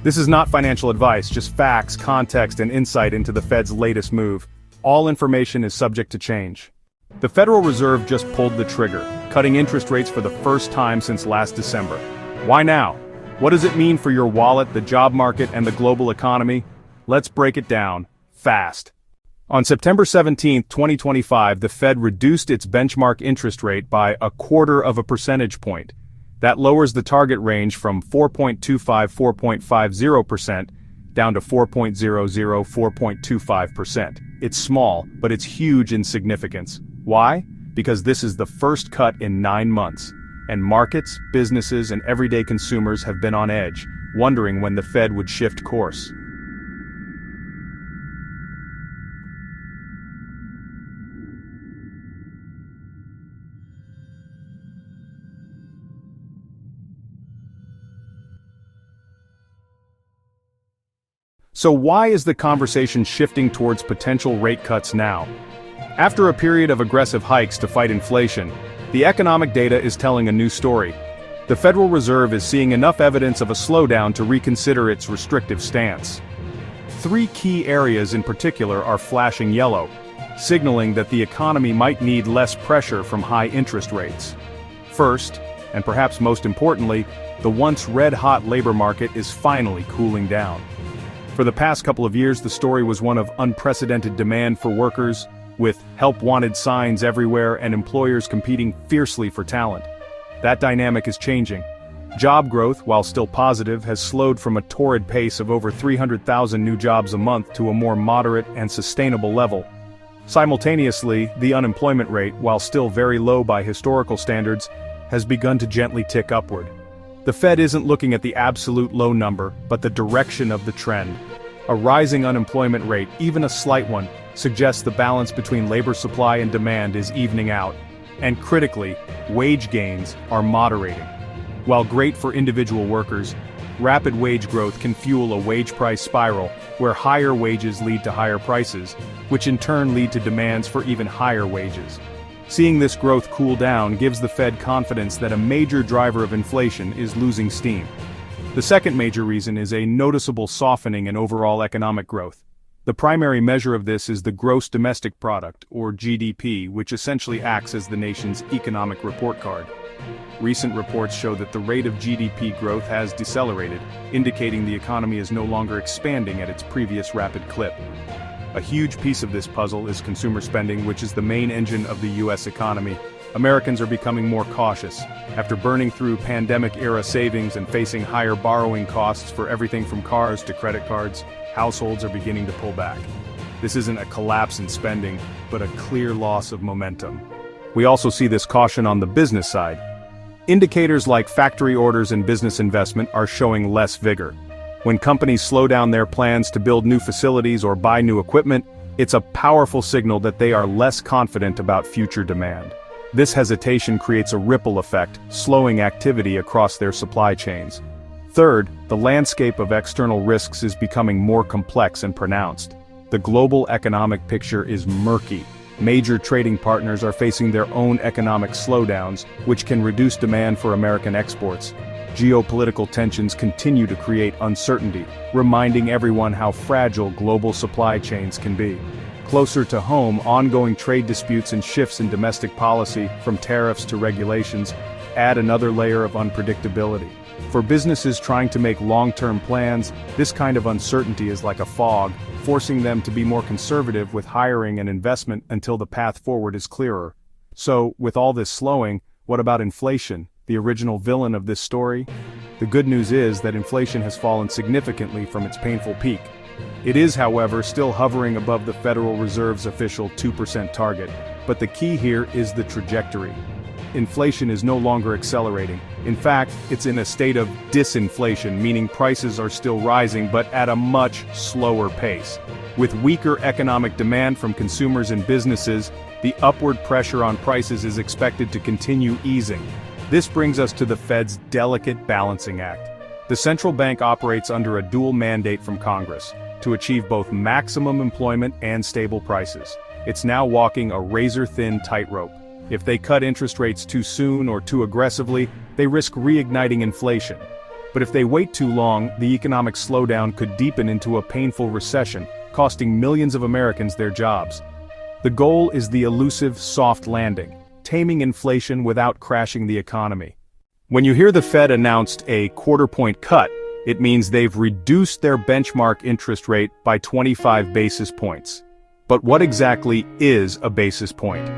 This is not financial advice, just facts, context, and insight into the Fed's latest move. All information is subject to change. The Federal Reserve just pulled the trigger, cutting interest rates for the first time since last December. Why now? What does it mean for your wallet, the job market, and the global economy? Let's break it down, fast. On September 17, 2025, the Fed reduced its benchmark interest rate by 0.25 percentage point. That lowers the target range from 4.25–4.50% down to 4.00–4.25%. It's small, but it's huge in significance. Why? Because this is the first cut in 9 months, and markets, businesses, and everyday consumers have been on edge, wondering when the Fed would shift course. So why is the conversation shifting towards potential rate cuts now? After a period of aggressive hikes to fight inflation, the economic data is telling a new story. The Federal Reserve is seeing enough evidence of a slowdown to reconsider its restrictive stance. 3 key areas in particular are flashing yellow, signaling that the economy might need less pressure from high interest rates. First, and perhaps most importantly, the once red-hot labor market is finally cooling down. For the past couple of years, the story was one of unprecedented demand for workers, with help-wanted signs everywhere and employers competing fiercely for talent. That dynamic is changing. Job growth, while still positive, has slowed from a torrid pace of over 300,000 new jobs a month to a more moderate and sustainable level. Simultaneously, the unemployment rate, while still very low by historical standards, has begun to gently tick upward. The Fed isn't looking at the absolute low number, but the direction of the trend. A rising unemployment rate, even a slight one, suggests the balance between labor supply and demand is evening out. And critically, wage gains are moderating. While great for individual workers, rapid wage growth can fuel a wage price spiral, where higher wages lead to higher prices, which in turn lead to demands for even higher wages. Seeing this growth cool down gives the Fed confidence that a major driver of inflation is losing steam. The second major reason is a noticeable softening in overall economic growth. The primary measure of this is the gross domestic product, or GDP, which essentially acts as the nation's economic report card. Recent reports show that the rate of GDP growth has decelerated, indicating the economy is no longer expanding at its previous rapid clip. A huge piece of this puzzle is consumer spending, which is the main engine of the U.S. economy. Americans are becoming more cautious. After burning through pandemic-era savings and facing higher borrowing costs for everything from cars to credit cards, households are beginning to pull back. This isn't a collapse in spending, but a clear loss of momentum. We also see this caution on the business side. Indicators like factory orders and business investment are showing less vigor. When companies slow down their plans to build new facilities or buy new equipment, it's a powerful signal that they are less confident about future demand. This hesitation creates a ripple effect, slowing activity across their supply chains. Third, the landscape of external risks is becoming more complex and pronounced. The global economic picture is murky. Major trading partners are facing their own economic slowdowns, which can reduce demand for American exports. Geopolitical tensions continue to create uncertainty, reminding everyone how fragile global supply chains can be. Closer to home, ongoing trade disputes and shifts in domestic policy, from tariffs to regulations, add another layer of unpredictability. For businesses trying to make long-term plans, this kind of uncertainty is like a fog, forcing them to be more conservative with hiring and investment until the path forward is clearer. So, with all this slowing, what about inflation, the original villain of this story? The good news is that inflation has fallen significantly from its painful peak. It is, however, still hovering above the Federal Reserve's official 2% target, but the key here is the trajectory. Inflation is no longer accelerating. In fact, it's in a state of disinflation, meaning prices are still rising but at a much slower pace. With weaker economic demand from consumers and businesses, the upward pressure on prices is expected to continue easing. This brings us to the Fed's delicate balancing act. The central bank operates under a dual mandate from Congress to achieve both maximum employment and stable prices. It's now walking a razor-thin tightrope. If they cut interest rates too soon or too aggressively, they risk reigniting inflation. But if they wait too long, the economic slowdown could deepen into a painful recession, costing millions of Americans their jobs. The goal is the elusive soft landing, taming inflation without crashing the economy. When you hear the Fed announced a quarter-point cut, it means they've reduced their benchmark interest rate by 25 basis points. But what exactly is a basis point?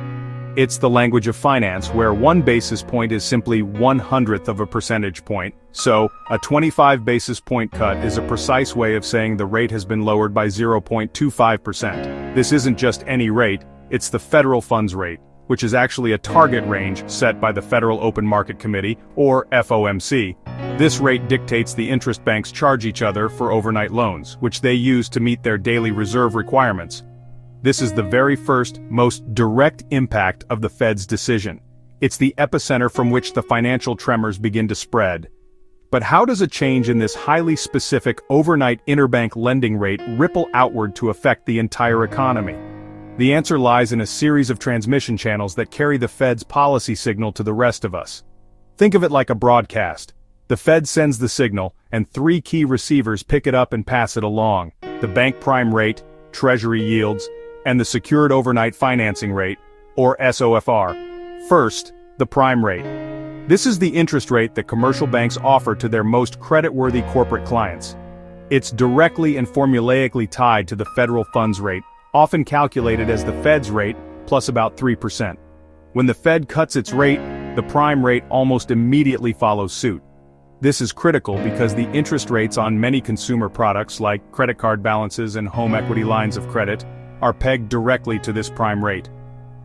It's the language of finance, where 1 basis point is simply 1/100th of a percentage point, so a 25 basis point cut is a precise way of saying the rate has been lowered by 0.25%. This isn't just any rate, it's the federal funds rate, which is actually a target range set by the Federal Open Market Committee, or FOMC. This rate dictates the interest banks charge each other for overnight loans, which they use to meet their daily reserve requirements. This is the very first, most direct impact of the Fed's decision. It's the epicenter from which the financial tremors begin to spread. But how does a change in this highly specific overnight interbank lending rate ripple outward to affect the entire economy? The answer lies in a series of transmission channels that carry the Fed's policy signal to the rest of us. Think of it like a broadcast. The Fed sends the signal, and 3 key receivers pick it up and pass it along: the bank prime rate, Treasury yields, and the Secured Overnight Financing Rate, or SOFR. First, the prime rate. This is the interest rate that commercial banks offer to their most creditworthy corporate clients. It's directly and formulaically tied to the federal funds rate, often calculated as the Fed's rate plus about 3%. When the Fed cuts its rate, the prime rate almost immediately follows suit. This is critical because the interest rates on many consumer products like credit card balances and home equity lines of credit are pegged directly to this prime rate.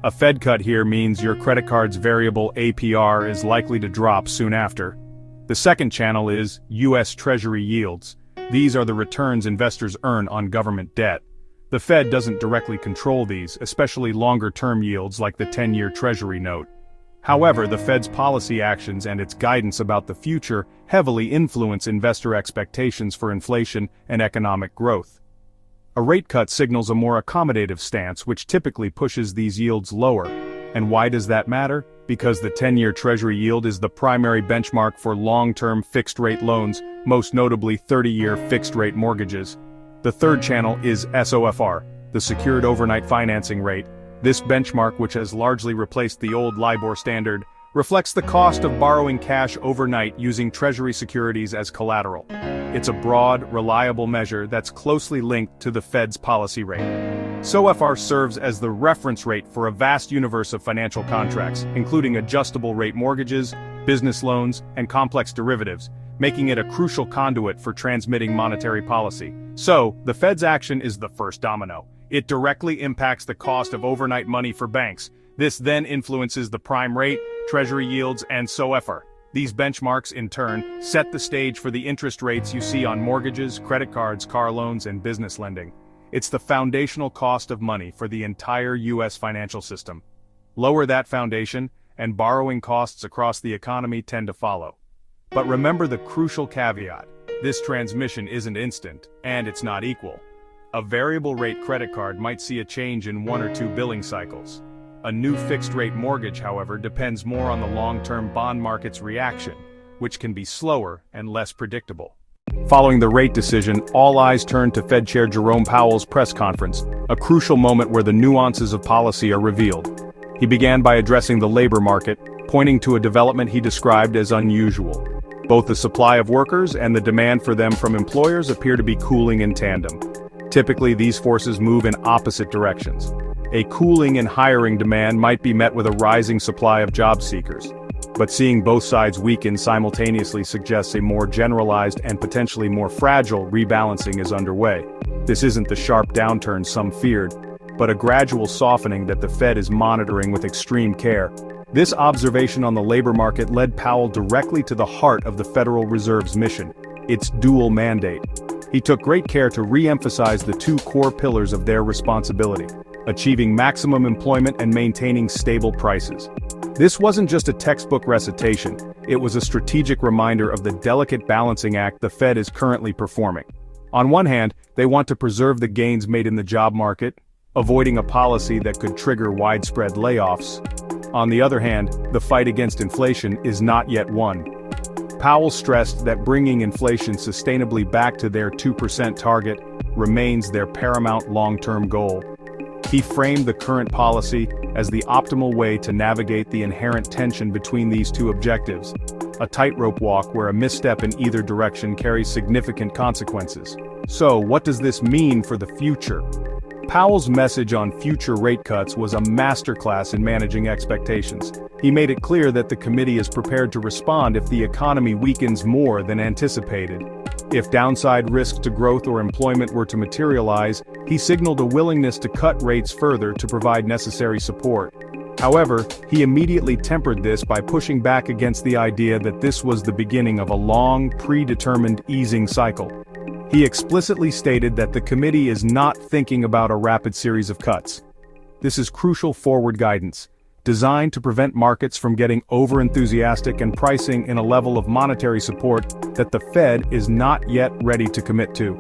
A Fed cut here means your credit card's variable APR is likely to drop soon after. The second channel is U.S. Treasury yields. These are the returns investors earn on government debt. The Fed doesn't directly control these, especially longer-term yields like the 10-year Treasury note. However, the Fed's policy actions and its guidance about the future heavily influence investor expectations for inflation and economic growth. A rate cut signals a more accommodative stance, which typically pushes these yields lower. And why does that matter? Because the 10-year Treasury yield is the primary benchmark for long-term fixed-rate loans, most notably 30-year fixed-rate mortgages. The third channel is SOFR, the Secured Overnight Financing Rate. This benchmark, which has largely replaced the old LIBOR standard, reflects the cost of borrowing cash overnight using Treasury securities as collateral. It's a broad, reliable measure that's closely linked to the Fed's policy rate. SOFR serves as the reference rate for a vast universe of financial contracts, including adjustable rate mortgages, business loans, and complex derivatives, making it a crucial conduit for transmitting monetary policy. So, the Fed's action is the first domino. It directly impacts the cost of overnight money for banks. This then influences the prime rate, Treasury yields, and SOFR. These benchmarks, in turn, set the stage for the interest rates you see on mortgages, credit cards, car loans, and business lending. It's the foundational cost of money for the entire U.S. financial system. Lower that foundation, and borrowing costs across the economy tend to follow. But remember the crucial caveat: this transmission isn't instant, and it's not equal. A variable rate credit card might see a change in 1 or 2 billing cycles. A new fixed-rate mortgage, however, depends more on the long-term bond market's reaction, which can be slower and less predictable. Following the rate decision, all eyes turned to Fed Chair Jerome Powell's press conference, a crucial moment where the nuances of policy are revealed. He began by addressing the labor market, pointing to a development he described as unusual. Both the supply of workers and the demand for them from employers appear to be cooling in tandem. Typically, these forces move in opposite directions. A cooling in hiring demand might be met with a rising supply of job seekers. But seeing both sides weaken simultaneously suggests a more generalized and potentially more fragile rebalancing is underway. This isn't the sharp downturn some feared, but a gradual softening that the Fed is monitoring with extreme care. This observation on the labor market led Powell directly to the heart of the Federal Reserve's mission, its dual mandate. He took great care to re-emphasize the 2 core pillars of their responsibility: achieving maximum employment and maintaining stable prices. This wasn't just a textbook recitation, it was a strategic reminder of the delicate balancing act the Fed is currently performing. On one hand, they want to preserve the gains made in the job market, avoiding a policy that could trigger widespread layoffs. On the other hand, the fight against inflation is not yet won. Powell stressed that bringing inflation sustainably back to their 2% target remains their paramount long-term goal. He framed the current policy as the optimal way to navigate the inherent tension between these two objectives, a tightrope walk where a misstep in either direction carries significant consequences. So, what does this mean for the future? Powell's message on future rate cuts was a masterclass in managing expectations. He made it clear that the committee is prepared to respond if the economy weakens more than anticipated. If downside risks to growth or employment were to materialize, he signaled a willingness to cut rates further to provide necessary support. However, he immediately tempered this by pushing back against the idea that this was the beginning of a long, predetermined easing cycle. He explicitly stated that the committee is not thinking about a rapid series of cuts. This is crucial forward guidance, designed to prevent markets from getting over-enthusiastic and pricing in a level of monetary support that the Fed is not yet ready to commit to.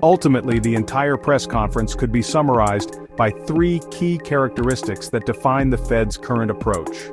Ultimately, the entire press conference could be summarized by three key characteristics that define the Fed's current approach.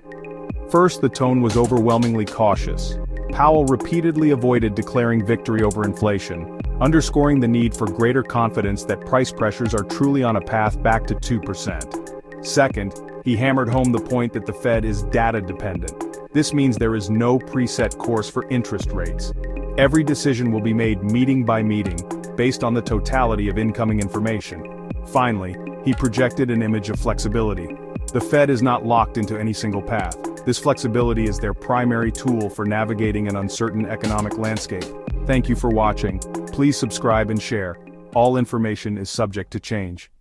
First, the tone was overwhelmingly cautious. Powell repeatedly avoided declaring victory over inflation, underscoring the need for greater confidence that price pressures are truly on a path back to 2%. Second, he hammered home the point that the Fed is data-dependent. This means there is no preset course for interest rates. Every decision will be made meeting by meeting, based on the totality of incoming information. Finally, he projected an image of flexibility. The Fed is not locked into any single path. This flexibility is their primary tool for navigating an uncertain economic landscape. Thank you for watching. Please subscribe and share. All information is subject to change.